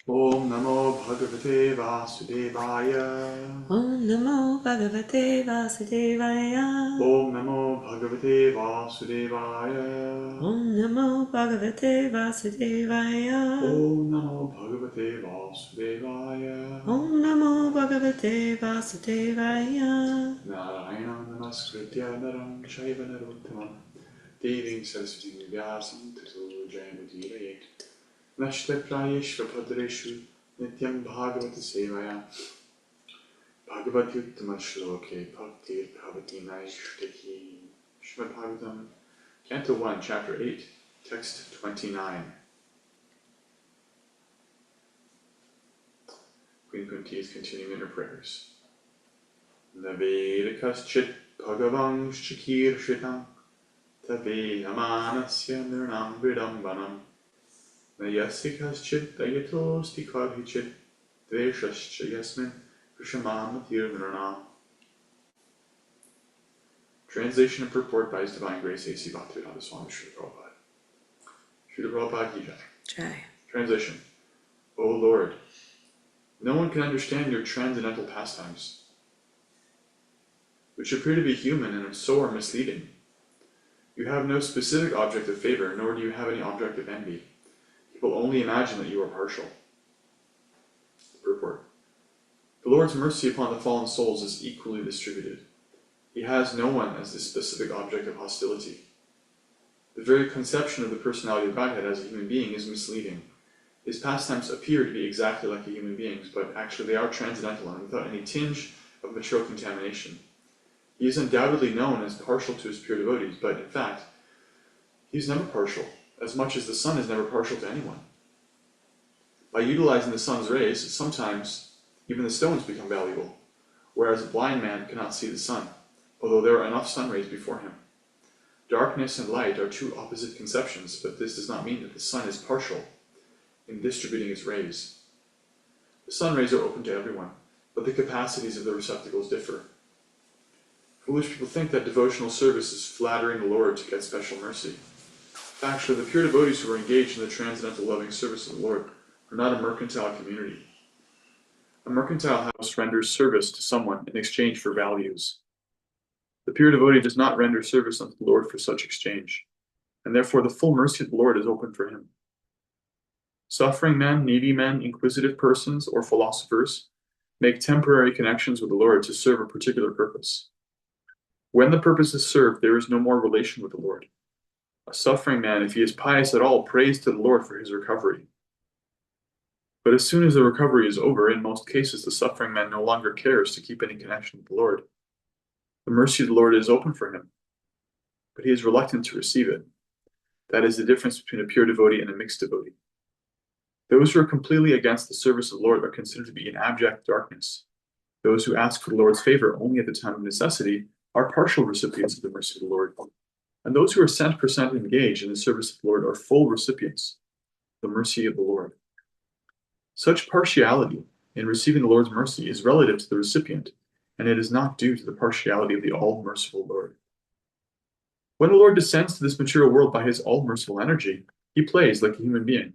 Om Namo Bhagavate Vasudevaya. Om Namo Bhagavate Vasudevaya. Om Namo Bhagavate Vasudevaya. Om Namo Bhagavate Vasudevaya. Om Namo Bhagavate Vasudevaya. Om Namo Bhagavate Vasudevaya. Narayanam Namaskritya Naram Chaiva Narottamam Devim Saraswati Vyasam Tato Jayamudiraye Nashtaprayeshva Padreshu Nityam Bhagavata Sevaya Bhagavati Uttama Shloke Bhaktir Bhavati Naishtahi Srimad Bhagavatam Canto 1, Chapter 8, Text 29. Queen Kunti is continuing in her prayers. Naveda kaschit bhagavam shakir shitam tavehamanasya nirnam vidambanam nayasya kaschit dayatosti kadhichit dveshascha yasmin krishamamatir nirnam. Translation and purport by His Divine Grace A.C. Bhaktivedanta Swami Srila Prabhupada. Srila Prabhupada Ki Jai. Jai. Translation. O Lord, no one can understand your transcendental pastimes, which appear to be human and so are misleading. You have no specific object of favor, nor do you have any object of envy. People only imagine that you are partial. Purport. The Lord's mercy upon the fallen souls is equally distributed. He has no one as the specific object of hostility. The very conception of the personality of Godhead as a human being is misleading. His pastimes appear to be exactly like a human being's, but actually they are transcendental and without any tinge of material contamination. He is undoubtedly known as partial to his pure devotees, but in fact, he is never partial, as much as the sun is never partial to anyone. By utilizing the sun's rays, sometimes even the stones become valuable, whereas a blind man cannot see the sun, although there are enough sun rays before him. Darkness and light are two opposite conceptions, but this does not mean that the sun is partial in distributing its rays. The sun rays are open to everyone, but the capacities of the receptacles differ. Foolish people think that devotional service is flattering the Lord to get special mercy. Actually, the pure devotees who are engaged in the transcendental loving service of the Lord are not a mercantile community. A mercantile house renders service to someone in exchange for values. The pure devotee does not render service unto the Lord for such exchange, and therefore the full mercy of the Lord is open for him. Suffering men, needy men, inquisitive persons, or philosophers make temporary connections with the Lord to serve a particular purpose. When the purpose is served, there is no more relation with the Lord. A suffering man, if he is pious at all, prays to the Lord for his recovery. But as soon as the recovery is over, in most cases, the suffering man no longer cares to keep any connection with the Lord. The mercy of the Lord is open for him, but he is reluctant to receive it. That is the difference between a pure devotee and a mixed devotee. Those who are completely against the service of the Lord are considered to be in abject darkness. Those who ask for the Lord's favor only at the time of necessity are partial recipients of the mercy of the Lord. And those who are 100% engaged in the service of the Lord are full recipients of the mercy of the Lord. Such partiality in receiving the Lord's mercy is relative to the recipient, and it is not due to the partiality of the all-merciful Lord. When the Lord descends to this material world by his all-merciful energy, he plays like a human being,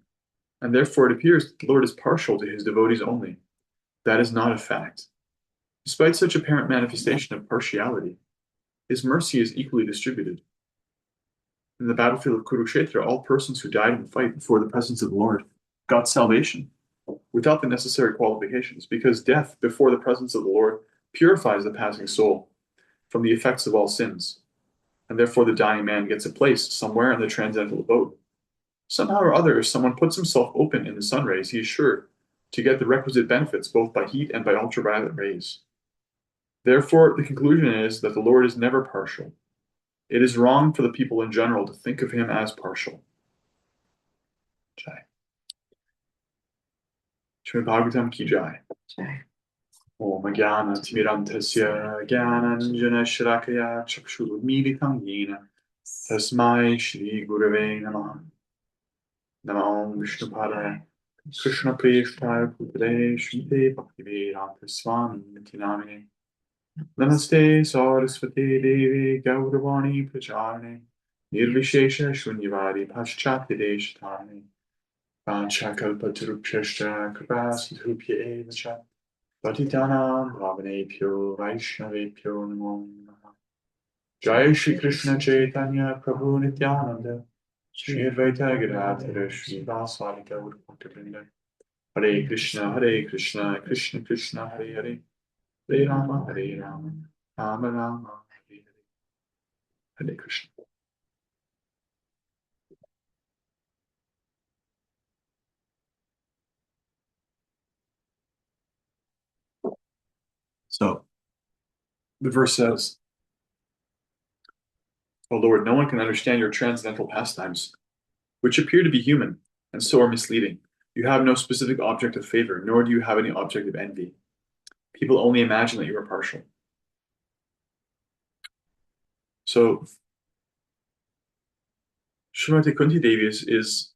and therefore it appears that the Lord is partial to his devotees only. That is not a fact. Despite such apparent manifestation of partiality, his mercy is equally distributed. In the battlefield of Kurukshetra, all persons who died in the fight before the presence of the Lord got salvation without the necessary qualifications, because death before the presence of the Lord purifies the passing soul from the effects of all sins, and therefore the dying man gets a place somewhere in the transcendental abode. Somehow or other, if someone puts himself open in the sun rays, he is sure to get the requisite benefits both by heat and by ultraviolet rays. Therefore, the conclusion is that the Lord is never partial. It is wrong for the people in general to think of him as partial. Jai. Srimad Bhagavatam Ki Jai. Jai. Om Jnana Timirantasya Jnananjana Shrakaya Chakshurmilitam Yena Tasmai Shri Gurave Namaha. Namo Vishnupadaya Krishna Priyasthaya Putale Shmite Bhaktivedanta Swami Niti Namine Namaste Saraswati Devi Gauravani Pracharane Nirvishesha Shunyavadi Paschati Deshatane Panchakalpatarubhyascha kripasindhubhya eva cha patitanam pavanebhyo vaishnavebhyo namo namaha. Jai Shri Krishna Chaitanya Prabhu Nityananda Shri Advaita Gadadhara Shri Vasadi Gaur Bhaktivinoda Hare Krishna Krishna Krishna Hare Hare Hare Rama Rama Rama Hare Hare Hare Krishna. So the verse says, O Lord, no one can understand your transcendental pastimes, which appear to be human and so are misleading. You have no specific object of favor, nor do you have any object of envy. People only imagine that you are partial. So Srimati Kunti Devi is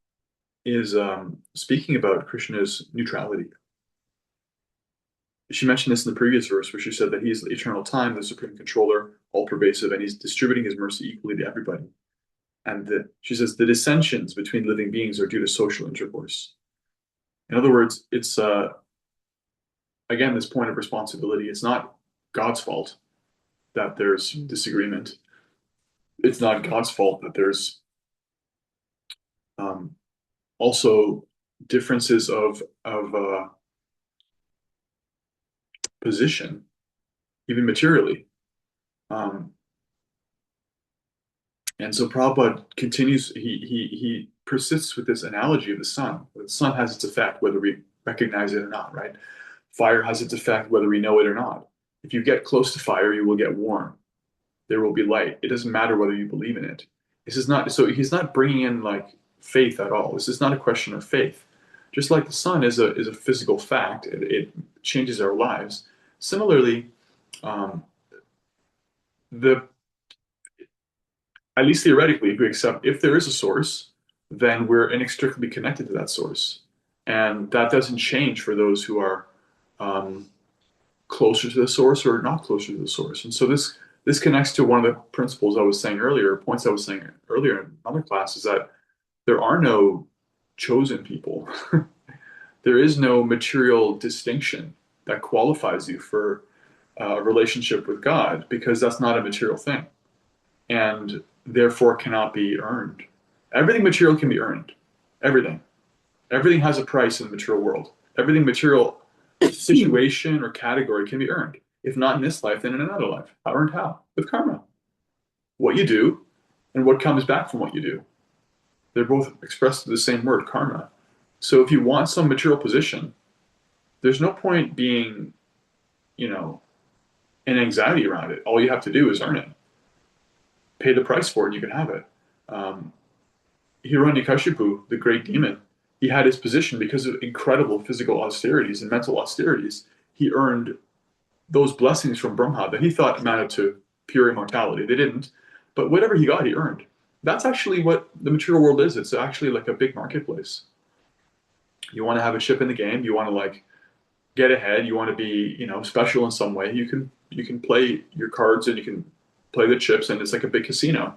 speaking about Krishna's neutrality. She mentioned this in the previous verse where she said that he is the eternal time, the supreme controller, all pervasive, and he's distributing his mercy equally to everybody. And she says the dissensions between living beings are due to social intercourse. In other words, it's again this point of responsibility. It's not God's fault that there's disagreement. It's not God's fault that there's um, also differences of position, even materially. Um, and so Prabhupada continues. He persists with this analogy of the sun. The sun has its effect whether we recognize it or not, right? Fire has its effect whether we know it or not. If you get close to fire, you will get warm. There will be light. It doesn't matter whether you believe in it. This is not so. He's not bringing in like faith at all. This is not a question of faith. Just like the sun is a physical fact, it changes our lives. Similarly, um, the at least theoretically, if we accept if there is a source, then we're inextricably connected to that source, and that doesn't change for those who are um, closer to the source or not closer to the source. And so this connects to one of the principles I was saying earlier, points I was saying earlier in another class, is that there are no chosen people. There is no material distinction that qualifies you for a relationship with God because that's not a material thing and therefore cannot be earned. Everything material can be earned. Everything. Everything has a price in the material world. Everything material situation or category can be earned. If not in this life, then in another life. How earned how? With karma. What you do and what comes back from what you do. They're both expressed through the same word, karma. So if you want some material position, there's no point being, you know, an anxiety around it. All you have to do is earn it. Pay the price for it, and you can have it. Um, Hiranyakashipu, the great demon, he had his position because of incredible physical austerities and mental austerities. He earned those blessings from Brahma that he thought amounted to pure immortality. They didn't, but whatever he got, he earned. That's actually what the material world is. It's actually like a big marketplace. You want to have a chip in the game. You want to like get ahead. You want to be, you know, special in some way. You can play your cards and you can play the chips, and it's like a big casino.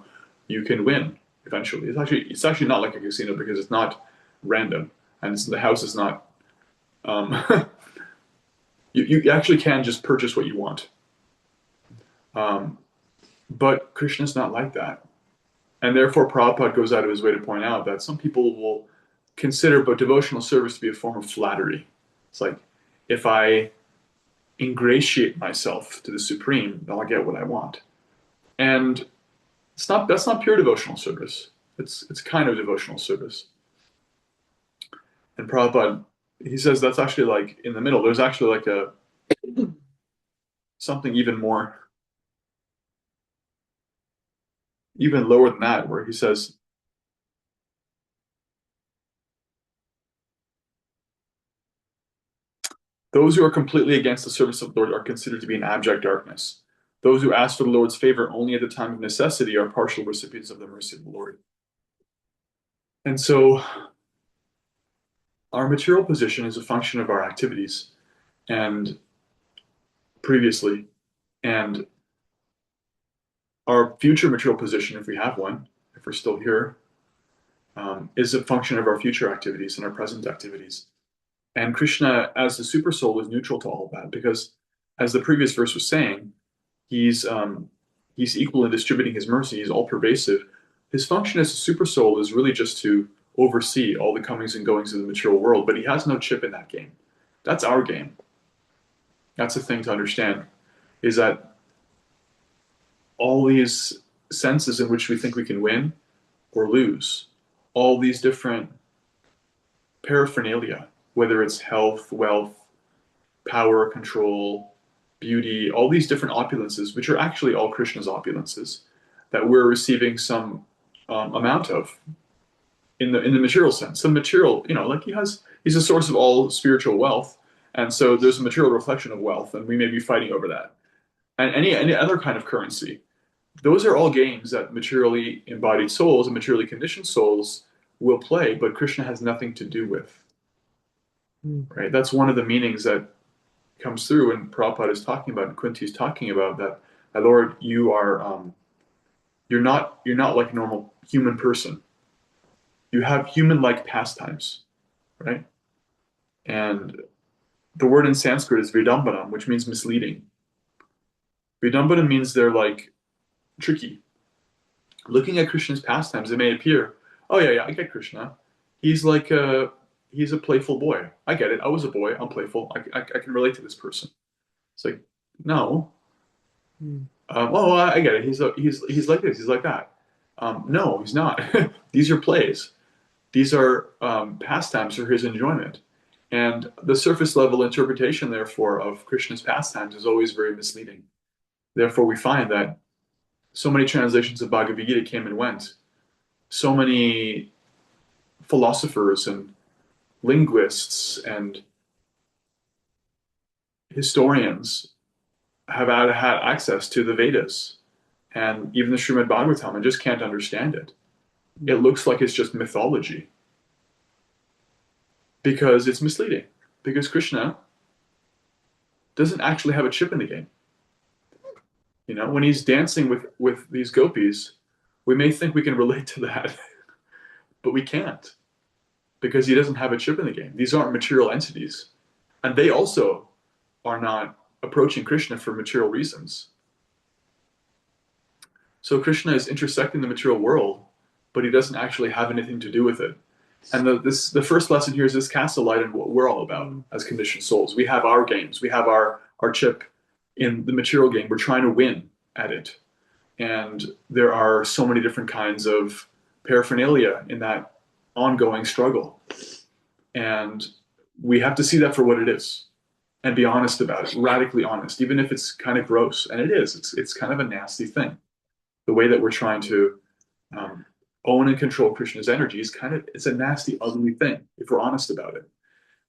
You can win eventually. It's actually not like a casino because it's not random, and the house is not. Um, you actually can just purchase what you want. Um, but Krishna's not like that. And therefore, Prabhupada goes out of his way to point out that some people will consider but devotional service to be a form of flattery. It's like, if I ingratiate myself to the Supreme, then I'll get what I want. And that's not pure devotional service. It's kind of devotional service. And Prabhupada, he says that's actually like in the middle. There's actually like a something even lower than that, where he says those who are completely against the service of the Lord are considered to be in abject darkness. Those who ask for the Lord's favor only at the time of necessity are partial recipients of the mercy of the Lord. And so our material position is a function of our activities and previously, and our future material position, if we have one, if we're still here, is a function of our future activities and our present activities. And Krishna, as the super soul, is neutral to all of that because, as the previous verse was saying, he's he's equal in distributing his mercy. He's all pervasive. His function as a super soul is really just to oversee all the comings and goings of the material world, but he has no chip in that game. That's our game. That's the thing to understand, is that all these senses in which we think we can win or lose, all these different paraphernalia, whether it's health, wealth, power, control, beauty, all these different opulences, which are actually all Krishna's opulences, that we're receiving some amount of in the material sense. Some material, like he's a source of all spiritual wealth, and so there's a material reflection of wealth, and we may be fighting over that. And any other kind of currency, those are all games that materially embodied souls and materially conditioned souls will play, but Krishna has nothing to do with. Right? That's one of the meanings that comes through when Prabhupada is talking about, and Kunti is talking about that. Lord, you're not like a normal human person. You have human-like pastimes, right? And the word in Sanskrit is vidambanam, which means misleading. Vidambana means they're like tricky. Looking at Krishna's pastimes, it may appear, oh yeah, I get Krishna. He's like he's a playful boy. I get it. I was a boy. I'm playful. I can relate to this person. It's like, no. Oh, I get it. He's like this. He's like that. No, he's not. These are plays. These are pastimes for his enjoyment. And the surface level interpretation, therefore, of Krishna's pastimes is always very misleading. Therefore, we find that so many translations of Bhagavad Gita came and went. So many philosophers and linguists and historians have had access to the Vedas and even the Srimad Bhagavatam and just can't understand it. It looks like it's just mythology because it's misleading. Because Krishna doesn't actually have a chip in the game. When he's dancing with these gopis, we may think we can relate to that, but we can't because he doesn't have a chip in the game. These aren't material entities. And they also are not approaching Krishna for material reasons. So Krishna is intersecting the material world, but he doesn't actually have anything to do with it. And the first lesson here is this casts a light on what we're all about as conditioned souls. We have our games. We have our chip in the material game. We're trying to win at it. And there are so many different kinds of paraphernalia in that ongoing struggle. And we have to see that for what it is and be honest about it, radically honest, even if it's kind of gross. And it is. It's kind of a nasty thing. The way that we're trying to own and control Krishna's energy is it's a nasty, ugly thing if we're honest about it.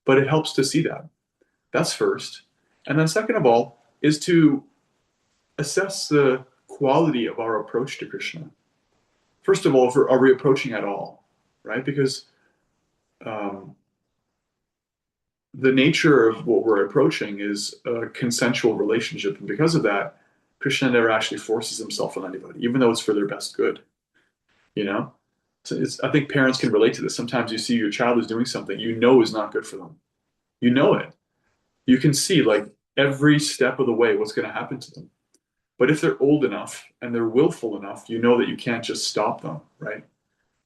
But it helps to see that. That's first. And then second of all is to assess the quality of our approach to Krishna. First of all, are we approaching at all, right? Because the nature of what we're approaching is a consensual relationship. And because of that, Krishna never actually forces himself on anybody, even though it's for their best good. So I think parents can relate to this. Sometimes you see your child is doing something is not good for them. You know it. You can see like every step of the way what's going to happen to them. But if they're old enough and they're willful enough, you know that you can't just stop them, right?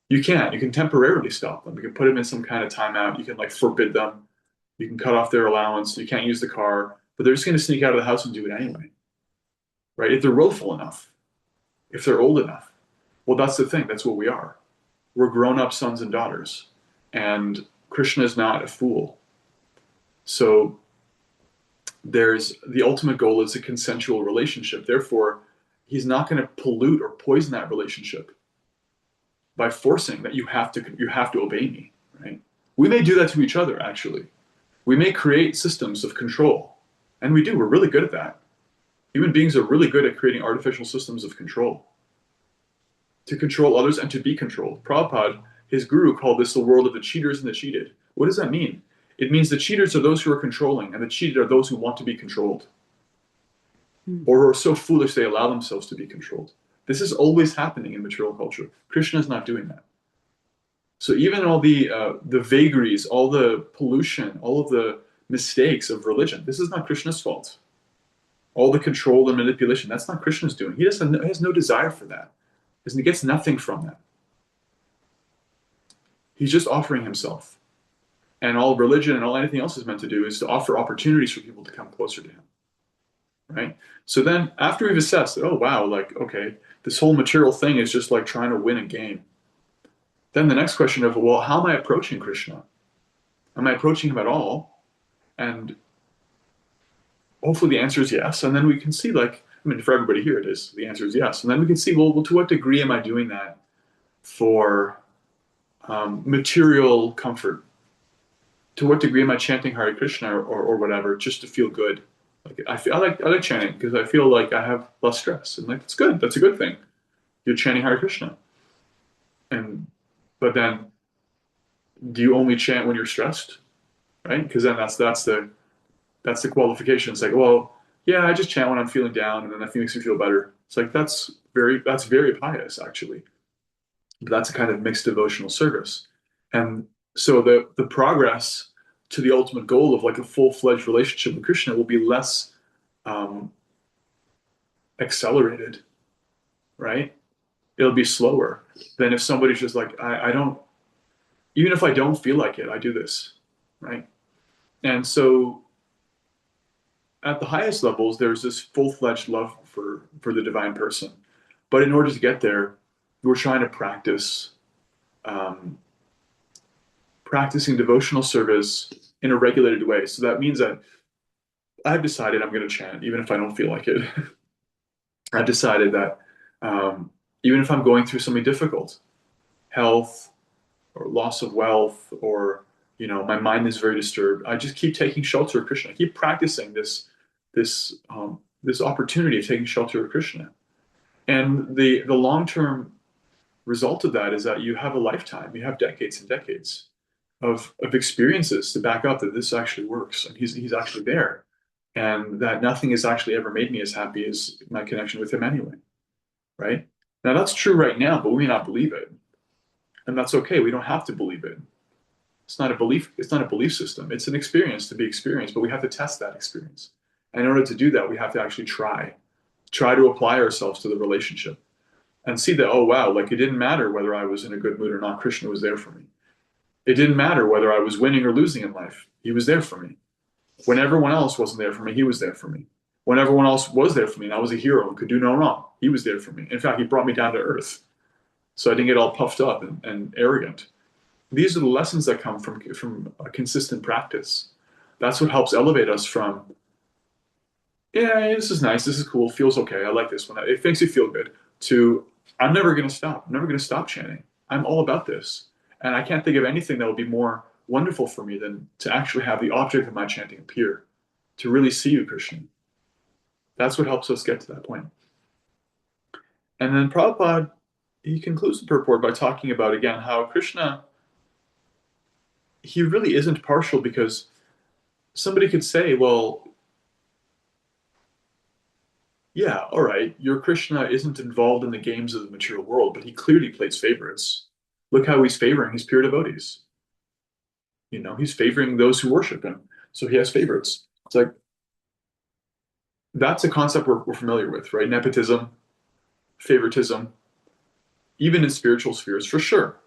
You can. You can temporarily stop them. You can put them in some kind of timeout. You can like forbid them. You can cut off their allowance. You can't use the car. But they're just going to sneak out of the house and do it anyway, right? If they're willful enough, if they're old enough. Well, that's the thing. That's what we are. We're grown-up sons and daughters. And Krishna is not a fool. So the ultimate goal is a consensual relationship. Therefore, he's not going to pollute or poison that relationship by forcing that you have to obey me, right? We may do that to each other, actually. We may create systems of control. And we do. We're really good at that. Human beings are really good at creating artificial systems of control. To control others and to be controlled. Prabhupada, his guru, called this the world of the cheaters and the cheated. What does that mean? It means the cheaters are those who are controlling, and the cheated are those who want to be controlled. Or who are so foolish they allow themselves to be controlled. This is always happening in material culture. Krishna is not doing that. So even all the vagaries, all the pollution, all of the mistakes of religion, this is not Krishna's fault. All the control and manipulation, that's not Krishna's doing. He has no desire for that. He gets nothing from that. He's just offering himself. And all religion and all anything else is meant to do is to offer opportunities for people to come closer to him. Right? So then after we've assessed that, oh wow, like, okay, this whole material thing is just like trying to win a game. Then the next question of, well, how am I approaching Krishna? Am I approaching him at all? And hopefully the answer is yes. And then we can see, like, I mean, for everybody here, it is. The answer is yes. And then we can see, well, to what degree am I doing that for material comfort? To what degree am I chanting Hare Krishna or whatever just to feel good? Like I like chanting because I feel like I have less stress, and like it's good. That's a good thing. You're chanting Hare Krishna, and but then do you only chant when you're stressed, right? Because then that's the qualification. It's like, well, yeah, I just chant when I'm feeling down, and then that makes me feel better. It's like that's very pious actually. But that's a kind of mixed devotional service, and so the progress to the ultimate goal of like a full-fledged relationship with Krishna will be less um, accelerated, right? It'll be slower than if somebody's just like, I don't, even if I don't feel like it, I do this, right? And so at the highest levels, there's this full-fledged love for the divine person. But in order to get there, we're trying to um, practicing devotional service in a regulated way. So that means that I've decided I'm going to chant, even if I don't feel like it. I've decided that even if I'm going through something difficult, health or loss of wealth, or my mind is very disturbed, I just keep taking shelter of Krishna. I keep practicing this opportunity of taking shelter of Krishna. And the long term result of that is that you have a lifetime, you have decades and decades of experiences to back up that this actually works, and he's actually there, and that nothing has actually ever made me as happy as my connection with him anyway, right? Now that's true right now, but we may not believe it, and that's okay. We don't have to believe it. It's not a belief. It's not a belief system. It's an experience to be experienced, but we have to test that experience. And in order to do that, we have to actually try to apply ourselves to the relationship and see that, oh wow, like it didn't matter whether I was in a good mood or not. Krishna was there for me. It didn't matter whether I was winning or losing in life. He was there for me. When everyone else wasn't there for me, he was there for me. When everyone else was there for me and I was a hero and could do no wrong, he was there for me. In fact, he brought me down to earth so I didn't get all puffed up and arrogant. These are the lessons that come from a consistent practice. That's what helps elevate us from, yeah, this is nice, this is cool, feels okay, I like this one, it makes you feel good, to I'm never going to stop. I'm never going to stop chanting. I'm all about this. And I can't think of anything that would be more wonderful for me than to actually have the object of my chanting appear, to really see you, Krishna. That's what helps us get to that point. And then Prabhupada, he concludes the purport by talking about, again, how Krishna, he really isn't partial, because somebody could say, well, yeah, all right, your Krishna isn't involved in the games of the material world, but he clearly plays favorites. Look how he's favoring his pure devotees. He's favoring those who worship him. So he has favorites. It's like, that's a concept we're familiar with, right? Nepotism, favoritism, even in spiritual spheres, for sure.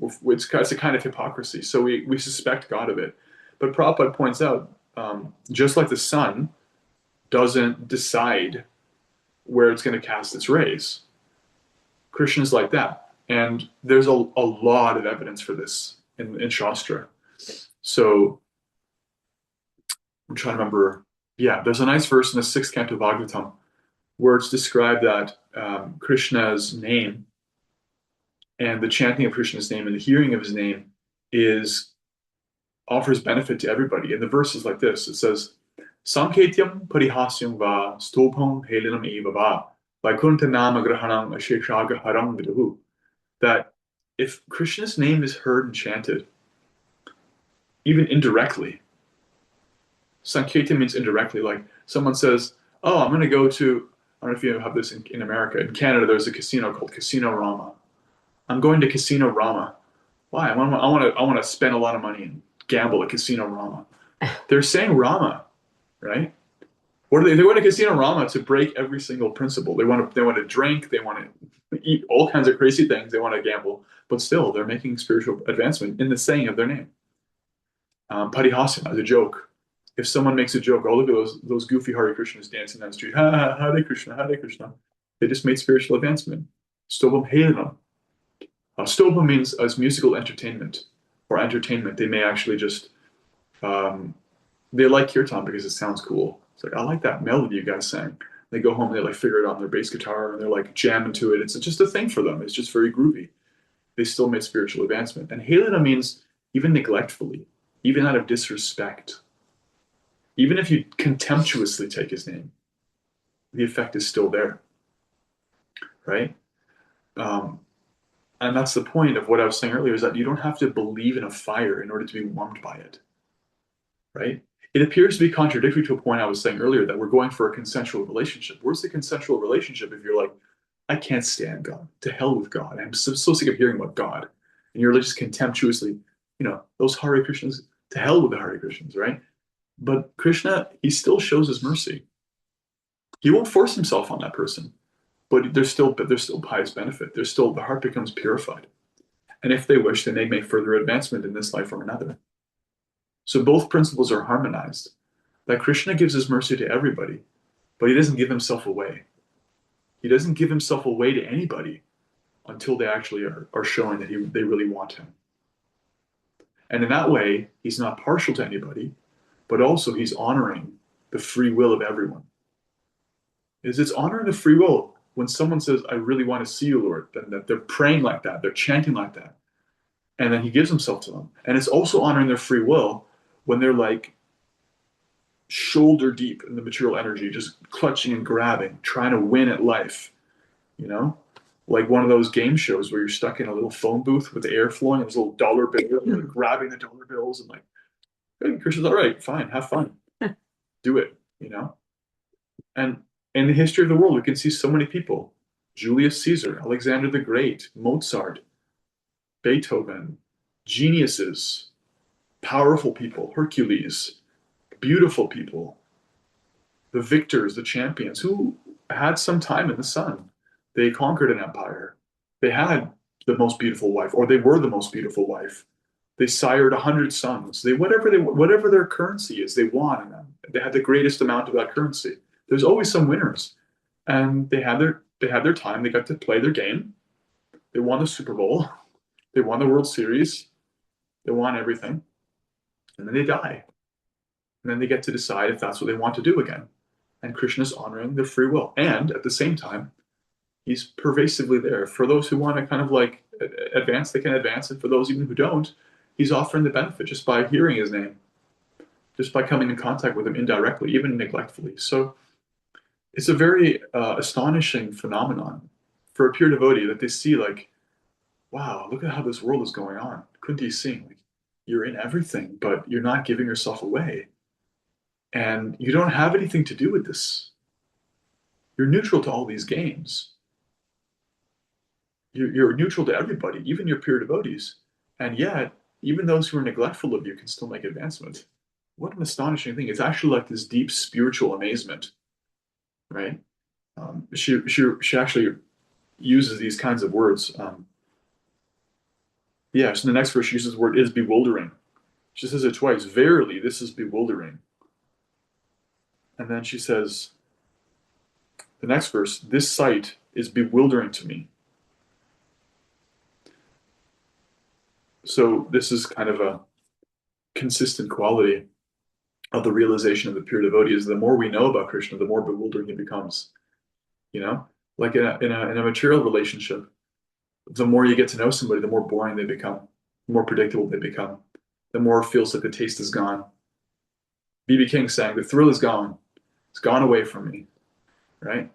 It's a kind of hypocrisy. So we suspect God of it. But Prabhupada points out, just like the sun doesn't decide where it's going to cast its rays, Krishna's like that. And there's a lot of evidence for this in Shastra. So I'm trying to remember. Yeah, there's a nice verse in the sixth canto of Bhagavatam where it's described that Krishna's name and the chanting of Krishna's name and the hearing of his name offers benefit to everybody. And the verse is like this. It says, Sanketyam parihasyam va stopam helinam eva va vaikuntha nama grahanam asheshaga haram viduhu. That if Krishna's name is heard and chanted, even indirectly, Sankirtan means indirectly, like someone says, oh, I'm going to go to, I don't know if you have this in America. In Canada, there's a casino called Casino Rama. I'm going to Casino Rama. Why? I want to spend a lot of money and gamble at Casino Rama. They're saying Rama, right? What are they? They want to Casino Rama to break every single principle. They want to drink. They want to eat all kinds of crazy things. They want to gamble, but still, they're making spiritual advancement in the saying of their name. Parihasana as a joke. If someone makes a joke, oh look at those goofy Hare Krishnas dancing down the street, ha ha, Hare Krishna, Hare Krishna. They just made spiritual advancement. Stobam Helanam. Stobam means as musical entertainment or entertainment. They may actually just they like kirtan because it sounds cool. It's like I like that melody you guys sang. They go home and they like figure it out on their bass guitar and they're like jamming to it. It's just a thing for them. It's just very groovy. They still made spiritual advancement. And Helena means even neglectfully, even out of disrespect. Even if you contemptuously take his name, the effect is still there, right? And that's the point of what I was saying earlier, is that you don't have to believe in a fire in order to be warmed by it, right? It appears to be contradictory to a point I was saying earlier that we're going for a consensual relationship. Where's the consensual relationship if you're like, I can't stand God. To hell with God. I'm so sick of hearing about God. And you're just contemptuously, those Hare Krishnas, to hell with the Hare Krishnas, right? But Krishna, he still shows his mercy. He won't force himself on that person, but there's still pious benefit. The heart becomes purified. And if they wish, then they make further advancement in this life or another. So both principles are harmonized. That Krishna gives his mercy to everybody, but he doesn't give himself away. He doesn't give himself away to anybody until they actually are showing that they really want him. And in that way, he's not partial to anybody, but also he's honoring the free will of everyone. It's honoring the free will when someone says, I really want to see you, Lord, then that they're praying like that, they're chanting like that. And then he gives himself to them. And it's also honoring their free will when they're like shoulder deep in the material energy, just clutching and grabbing, trying to win at life, like one of those game shows where you're stuck in a little phone booth with the air flowing and there's little dollar bills, like grabbing the dollar bills and like, hey, Krishna's all right, fine, have fun, do it, And in the history of the world, we can see so many people: Julius Caesar, Alexander the Great, Mozart, Beethoven, geniuses, powerful people, Hercules, beautiful people, the victors, the champions, who had some time in the sun. They conquered an empire. They had the most beautiful wife, or they were the most beautiful wife. They sired 100 sons. Whatever their currency is, they won them. They had the greatest amount of that currency. There's always some winners, and they had their time. They got to play their game. They won the Super Bowl. They won the World Series. They won everything, and then they die. And then they get to decide if that's what they want to do again. And Krishna's honoring their free will. And at the same time, he's pervasively there. For those who want to kind of like advance, they can advance. And for those even who don't, he's offering the benefit just by hearing his name, just by coming in contact with him indirectly, even neglectfully. So it's a very astonishing phenomenon for a pure devotee that they see like, wow, look at how this world is going on. Kunti Singh, like, you're in everything, but you're not giving yourself away. And you don't have anything to do with this. You're neutral to all these games. You're neutral to everybody, even your pure devotees. And yet, even those who are neglectful of you can still make advancement. What an astonishing thing. It's actually like this deep spiritual amazement, right? She actually uses these kinds of words. So in the next verse, she uses the word is bewildering. She says it twice. Verily, this is bewildering. And then she says, the next verse, this sight is bewildering to me. So this is kind of a consistent quality of the realization of the pure devotee, is the more we know about Krishna, the more bewildering he becomes. Like in a material relationship, the more you get to know somebody, the more boring they become, the more predictable they become, the more it feels like the taste is gone. B.B. King sang, the thrill is gone. It's gone away from me, right?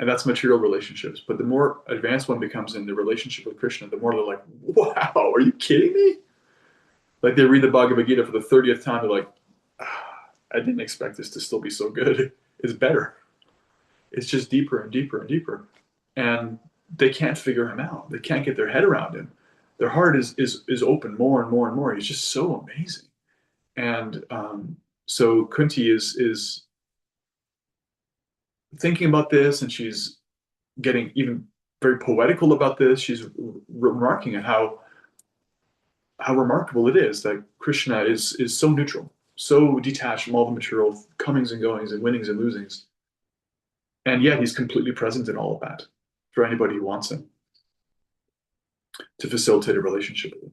And that's material relationships. But the more advanced one becomes in the relationship with Krishna, the more they're like, wow, are you kidding me? Like they read the Bhagavad Gita for the 30th time, they're like, I didn't expect this to still be so good. It's better. It's just deeper and deeper and deeper. And they can't figure him out. They can't get their head around him. their heart is open more and more and more. He's just so amazing. And so Kunti is thinking about this, and she's getting even very poetical about this. She's remarking at how remarkable it is that Krishna is so neutral, so detached from all the material comings and goings and winnings and losings, and yet he's completely present in all of that for anybody who wants him to facilitate a relationship with him.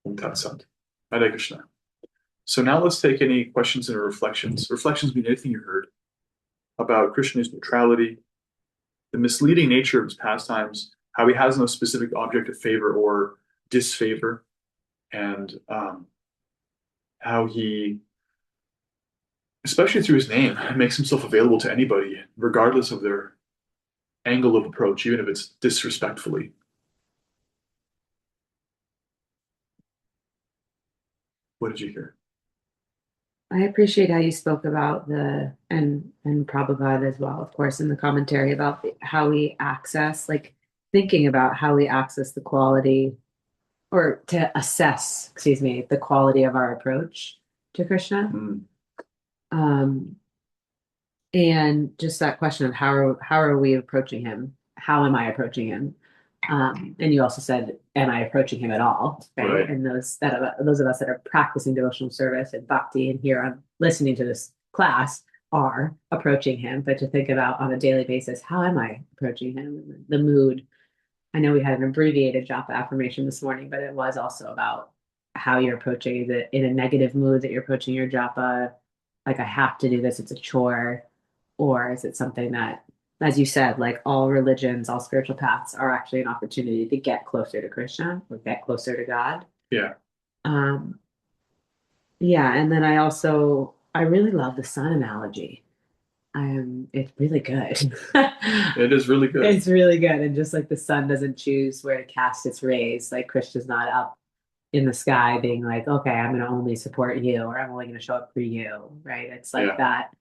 Om Tat Sat. Hare Krishna. So now let's take any questions and reflections. Reflections mean anything you heard about Krishna's neutrality, the misleading nature of his pastimes, how he has no specific object of favor or disfavor, and how he, especially through his name, makes himself available to anybody, regardless of their angle of approach, even if it's disrespectfully. What did you hear? I appreciate how you spoke about and Prabhupada as well, of course, in the commentary about how we access, like thinking about how we access the quality or to assess, excuse me, the quality of our approach to Krishna. Mm. Um, and just that question of how are we approaching him? How am I approaching him? And you also said, am I approaching him at all? Right. And those of us that are practicing devotional service and bhakti and here on listening to this class are approaching him. But to think about on a daily basis, how am I approaching him? The mood. I know we had an abbreviated japa affirmation this morning, but it was also about how you're approaching it in a negative mood, that you're approaching your japa like I have to do this, it's a chore, or is it something that, as you said, like all religions, all spiritual paths are actually an opportunity to get closer to Krishna or get closer to God. Yeah. Um, yeah, and then I really love the sun analogy. It's really good. It is really good. It's really good. And just like the sun doesn't choose where to cast its rays, like Krishna's not up in the sky being like, okay, I'm going to only support you or I'm only going to show up for you, right? It's like that.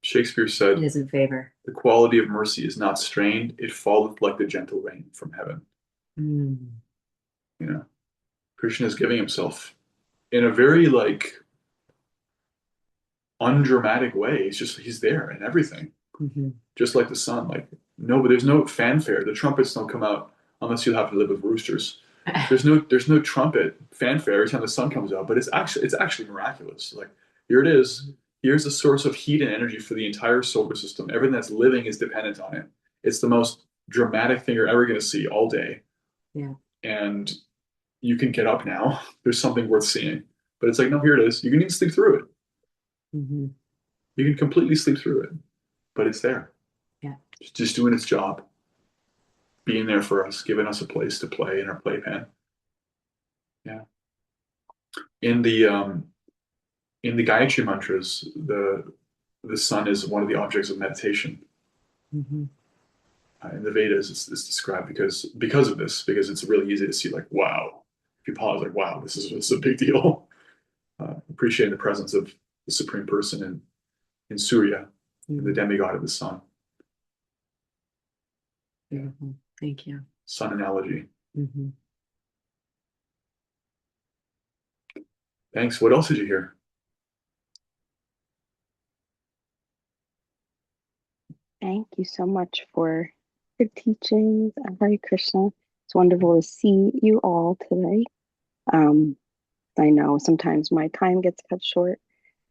Shakespeare said, it is in favor. the quality of mercy is not strained, it falleth like the gentle rain from heaven. Mm. You know, Krishna is giving himself in a very like undramatic way. He's there and everything. Mm-hmm. Just like the sun. Like but there's no fanfare. The trumpets don't come out unless you have to live with roosters. There's no trumpet fanfare every time the sun comes out, but it's actually miraculous. Like here it is. Here's the source of heat and energy for the entire solar system. Everything that's living is dependent on it. It's the most dramatic thing you're ever going to see all day. Yeah. And you can get up now. There's something worth seeing. But it's like, no, here it is. You can even sleep through it. Mm-hmm. You can completely sleep through it. But it's there. Yeah. It's just doing its job. Being there for us, giving us a place to play in our playpen. Yeah. In the Gayatri mantras, the sun is one of the objects of meditation. Mm-hmm. In the Vedas, it's described because of this, because it's really easy to see like, wow. If you pause, like, wow, this is a big deal. Appreciating the presence of the Supreme Person in Surya, the demigod of the sun. Beautiful. Thank you. Sun analogy. Mm-hmm. Thanks. What else did you hear? Thank you so much for your teachings. Hare Krishna. It's wonderful to see you all today. I know sometimes my time gets cut short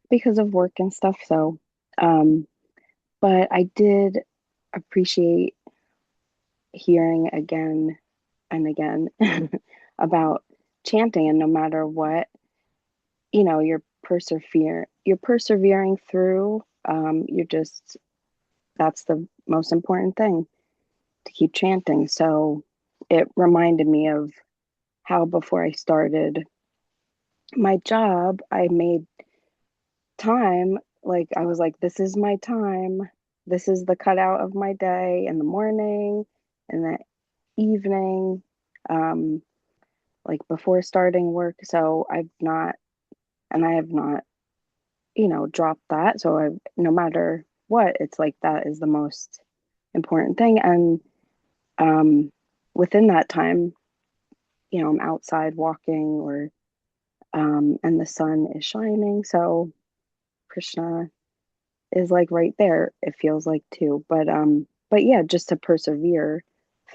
because of work and stuff. So, but I did appreciate hearing again and again about chanting, and no matter what, you're persevering through. That's the most important thing, to keep chanting. So it reminded me of how before I started my job, I made time. Like I was like, this is my time. This is the cutout of my day in the morning and the evening, like before starting work. So I have not, dropped that. So no matter what, it's like that is the most important thing. And within that time, I'm outside walking or and the sun is shining. So Krishna is like right there, it feels like too. But yeah, just to persevere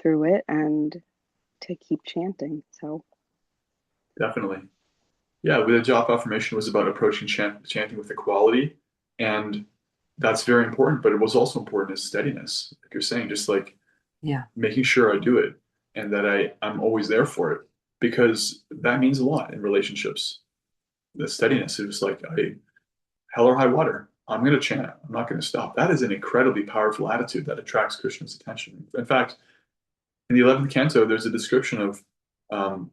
through it and to keep chanting. So Definitely. Yeah, the job affirmation was about approaching chanting with equality, and that's very important. But it was also important is steadiness, like you're saying, just like Yeah. making sure I do it and that I'm always there for it, because that means a lot in relationships. The steadiness is like hell or high water. I'm going to chant. I'm not going to stop. That is an incredibly powerful attitude that attracts Krishna's attention. In fact, in the 11th canto, there's a description of um,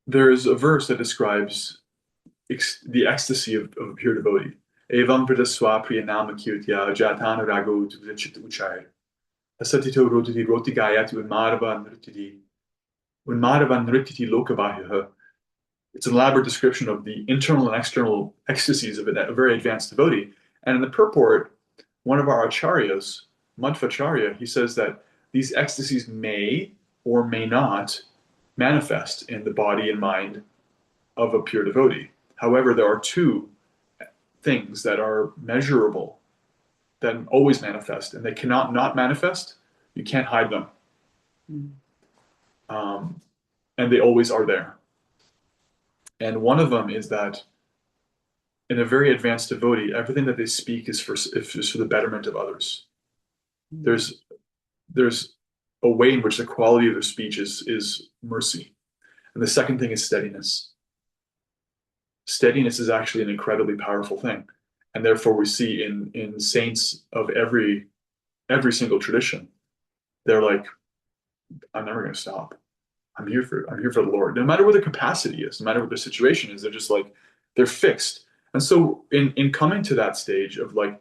there's a verse that describes the ecstasy of a pure devotee. Evam pradaswa priyanama kirtya jatana rago vichit uchai. Asatito roti gayati unmadava nrititi lokabahya. It's an elaborate description of the internal and external ecstasies of a very advanced devotee. And in the purport, one of our acharyas, Madhvacharya, he says that these ecstasies may or may not manifest in the body and mind of a pure devotee. However, there are two things that are measurable that always manifest, and they cannot not manifest. You can't hide them, Mm. and they always are there. And one of them is that in a very advanced devotee, everything that they speak is for the betterment of others. Mm. There's a way in which the quality of their speech is mercy. And the second thing is steadiness. Steadiness is actually an incredibly powerful thing. And therefore we see in saints of every single tradition, they're like, I'm never gonna stop. I'm here for the Lord. No matter what their capacity is, no matter what their situation is, they're just like they're fixed. And so in coming to that stage of like,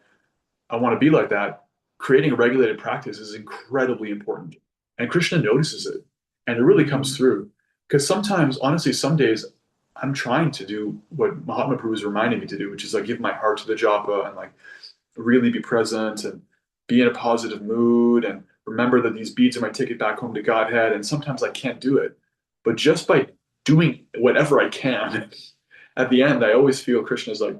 I want to be like that, creating a regulated practice is incredibly important. And Krishna notices it. And it really comes through. Because sometimes, honestly, some days I'm trying to do what Mahatma Prabhu is reminding me to do, which is like give my heart to the japa and like really be present and be in a positive mood and remember that these beads are my ticket back home to Godhead. And sometimes I can't do it. But just by doing whatever I can, at the end, I always feel Krishna's like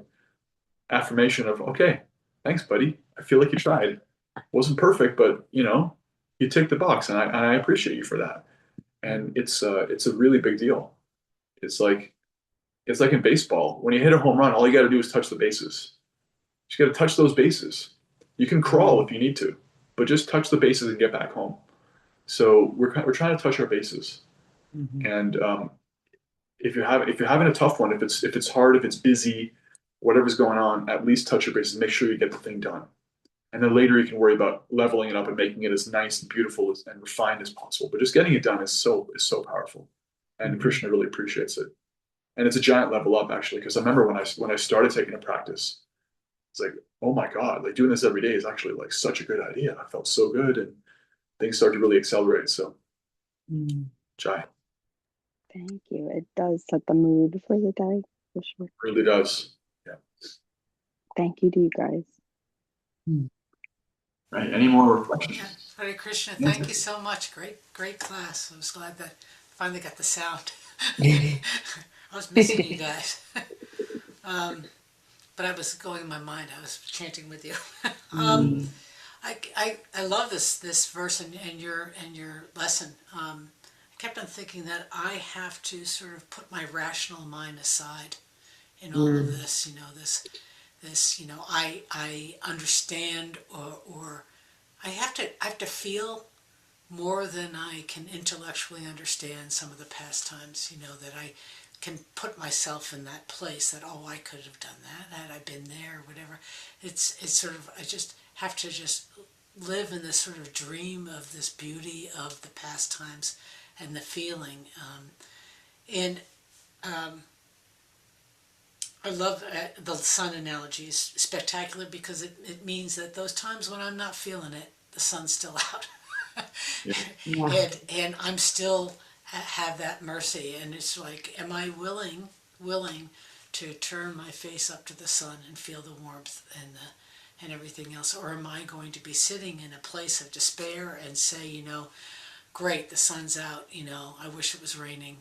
affirmation of, okay, thanks, buddy. I feel like you tried. Wasn't perfect, but you ticked the box, and I appreciate you for that. And it's a really big deal. It's like in baseball. When you hit a home run, all you got to do is touch the bases. You just got to touch those bases. You can crawl if you need to, but just touch the bases and get back home. So we're trying to touch our bases. Mm-hmm. And if you're having a tough one, if it's hard, if it's busy, whatever's going on, at least touch your bases. Make sure you get the thing done. And then later you can worry about leveling it up and making it as nice and beautiful and refined as possible. But just getting it done is so powerful. And Krishna really appreciates it. And it's a giant level up actually, because I remember when I started taking a practice, it's like, oh my God, like doing this every day is actually like such a good idea. I felt so good and things started to really accelerate. So Jai. thank you. It does set the mood for the day for sure. Really does. Yeah. Thank you to you guys. Right. Any more reflections? Yeah. Hare Krishna, thank you so much. Great class. I was glad that I finally got the sound. I was missing you guys. But I was going in my mind. I was chanting with you. I love this verse and your lesson. I kept on thinking that I have to sort of put my rational mind aside in all of this. I understand or I have to feel more than I can intellectually understand some of the pastimes. That I can put myself in that place that, oh, I could have done that had I been there or whatever. It's sort of, I just have to just live in this sort of dream of this beauty of the pastimes and the feeling. I love the sun analogy. Is spectacular because it means that those times when I'm not feeling it, the sun's still out. Yeah. And I'm still have that mercy, and it's like, am I willing to turn my face up to the sun and feel the warmth and everything else, or am I going to be sitting in a place of despair and say, great, the sun's out, I wish it was raining.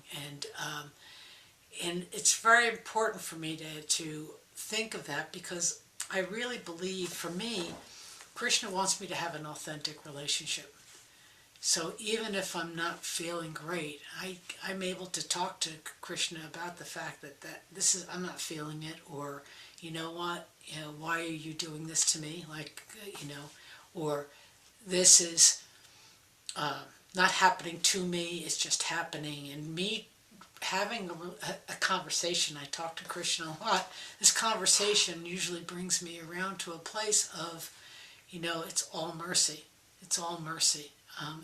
And it's very important for me to think of that, because I really believe, for me, Krishna wants me to have an authentic relationship. So even if I'm not feeling great, I'm able to talk to Krishna about the fact that I'm not feeling it, or you know what, why are you doing this to me? Or this is not happening to me, it's just happening. And me having a conversation, I talk to Krishna a lot, this conversation usually brings me around to a place of, it's all mercy. It's all mercy.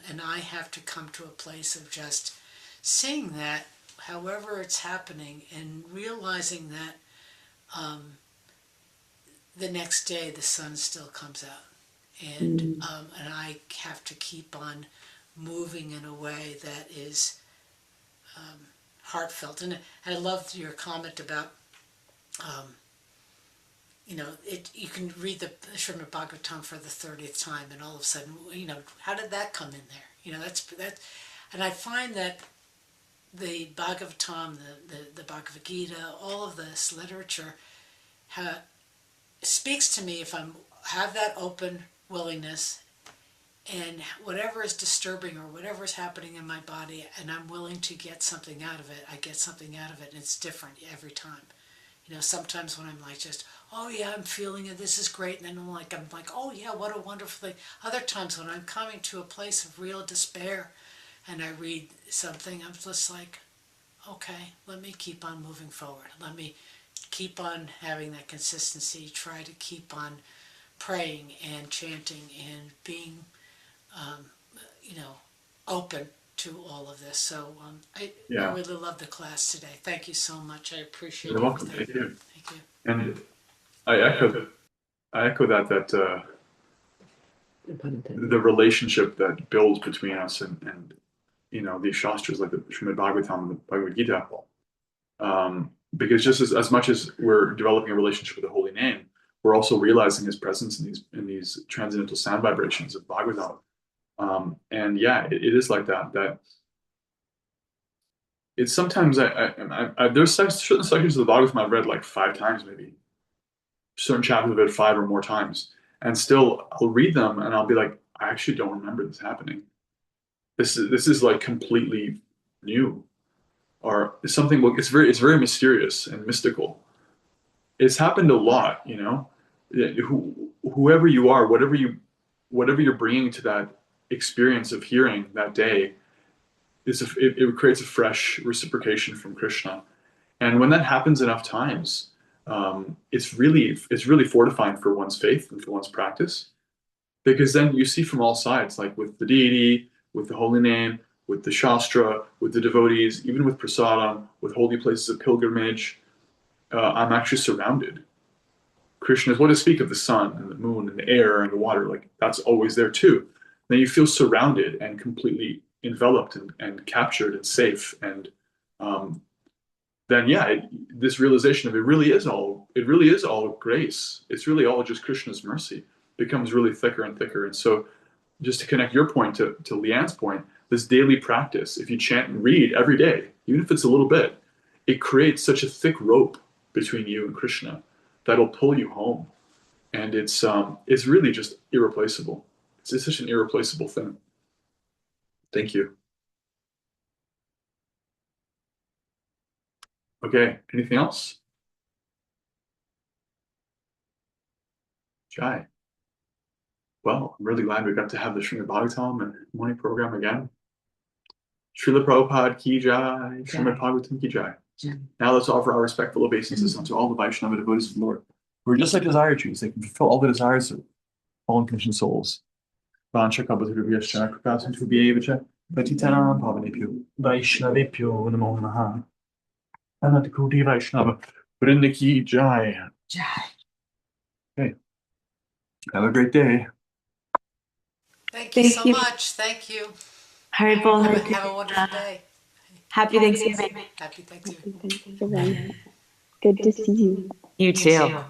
And I have to come to a place of just seeing that, however it's happening, and realizing that the next day the sun still comes out. And I have to keep on moving in a way that is heartfelt. And I loved your comment about, you can read the Srimad Bhagavatam for the 30th time, and all of a sudden, how did that come in there? That, and I find that the Bhagavatam, the Bhagavad Gita, all of this literature speaks to me if I have that open willingness, and whatever is disturbing or whatever is happening in my body, and I'm willing to get something out of it, I get something out of it, and it's different every time. Sometimes when I'm like just, oh yeah, I'm feeling it, this is great, and then I'm like, oh yeah, what a wonderful thing. Other times when I'm coming to a place of real despair and I read something, I'm just like, okay, let me keep on moving forward. Let me keep on having that consistency, try to keep on praying and chanting and being, open to all of this. So I really love the class today. Thank you so much. I appreciate it. You're welcome. Thank you. Thank you. And I echo that the relationship that builds between us and these shastras like the Srimad Bhagavatam and the Bhagavad Gita. Because just as much as we're developing a relationship with the holy name, we're also realizing his presence in these transcendental sound vibrations of Bhagavatam. And yeah, it is like that. That it's sometimes there's certain sections of the Bhagavatam I've read like 5 times, maybe certain chapters of it 5 or more times, and still I'll read them and I'll be like, I actually don't remember this happening. This is like completely new, or it's something. It's very mysterious and mystical. It's happened a lot, Whoever you are, whatever you're bringing to that experience of hearing that day, it creates a fresh reciprocation from Krishna. And when that happens enough times, it's really fortifying for one's faith and for one's practice, because then you see from all sides, like with the deity, with the holy name, with the shastra, with the devotees, even with prasadam, with holy places of pilgrimage, I'm actually surrounded. Krishna is what to speak of the sun and the moon and the air and the water, like that's always there too. Then you feel surrounded and completely enveloped and captured and safe. And then this realization of it really is all grace. It's really all just Krishna's mercy. Becomes really thicker and thicker. And so just to connect your point to Leanne's point, this daily practice, if you chant and read every day, even if it's a little bit, it creates such a thick rope between you and Krishna that'll pull you home. And it's really just irreplaceable. It's such an irreplaceable thing. Thank you. Okay, anything else? Jai. Well, I'm really glad we got to have the Srimad Bhagavatam and morning program again. Srila Prabhupada ki jai, Srimad Bhagavatam ki jai. Now let's offer our respectful obeisances unto all the Vaishnava devotees of the Lord, who are just like desire trees. They can fulfill all the desires of all conditioned souls. Vancha Kabaturubhyascha Kripasanthu Bhyevacha Patitanam Pavanebhyo Vaishnavebhyo Namo Namaha. Anantakoti Vaishnava Vrinda ki jai. Okay. Have a great day. Thank you so much. Thank you. Haribol. Have a wonderful day. Happy Thanksgiving. Happy Thanksgiving. Thanksgiving. Good to see you. You too.